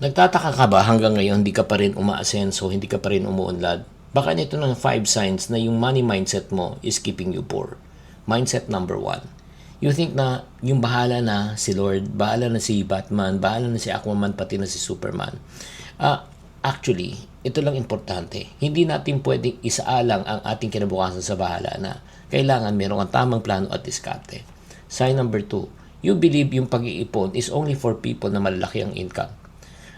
Nagtataka ka ba hanggang ngayon hindi ka pa rin umaasenso, hindi ka pa rin umuunlad? Baka nito ng 5 signs na yung money mindset mo is keeping you poor. Mindset number 1. You think na yung bahala na si Lord, bahala na si Batman, bahala na si Aquaman, pati na si Superman. Actually, ito lang importante. Hindi natin pwedeng isaalang ang ating kinabukasan sa bahala na. Kailangan meron kang tamang plano at diskarte. Sign number 2. You believe yung pag-iipon is only for people na malalaki ang income.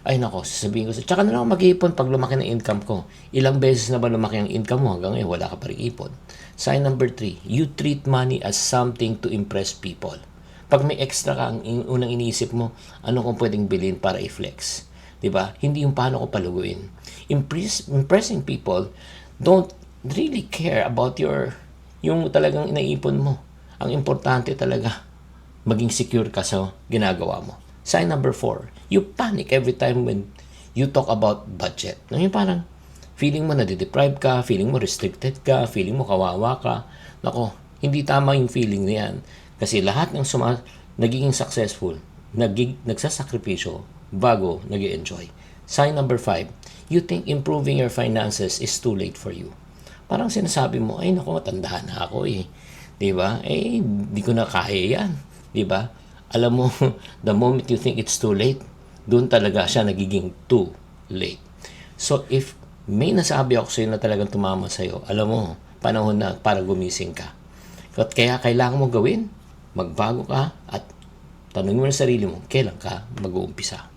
Ay nako, sasabihin ko, tsaka na lang ako mag-iipon pag lumaki ng income ko. Ilang beses na ba lumaki ang income mo hanggang ngayon wala ka pa rin ipon. Sign number 3, you treat money as something to impress people. Pag may extra ka, ang unang iniisip mo, ano kung pwedeng bilhin para i-flex. Diba? Hindi yung paano ko paluguin. Impressing people don't really care about yung talagang inaipon mo. Ang importante talaga, maging secure ka sa ginagawa mo. Sign number 4, you panic every time when you talk about budget. Yung parang feeling mo nade-deprive ka, feeling mo restricted ka, feeling mo kawawa ka. Nako, hindi tama yung feeling na yan. Kasi lahat ng nagiging successful, nagsasakripisyo bago nag-enjoy. Sign number 5, you think improving your finances is too late for you. Parang sinasabi mo, ay nako, matandaan na ako eh. Diba? Eh, di ko na kaya yan. Diba? Alam mo, the moment you think it's too late, doon talaga siya nagiging too late. So, if may nasabi ako sa'yo na talagang tumama sa'yo, alam mo, panahon na para gumising ka. At kaya kailangan mo gawin, magbago ka at tanongin mo na sarili mo, kailan ka mag-uumpisa.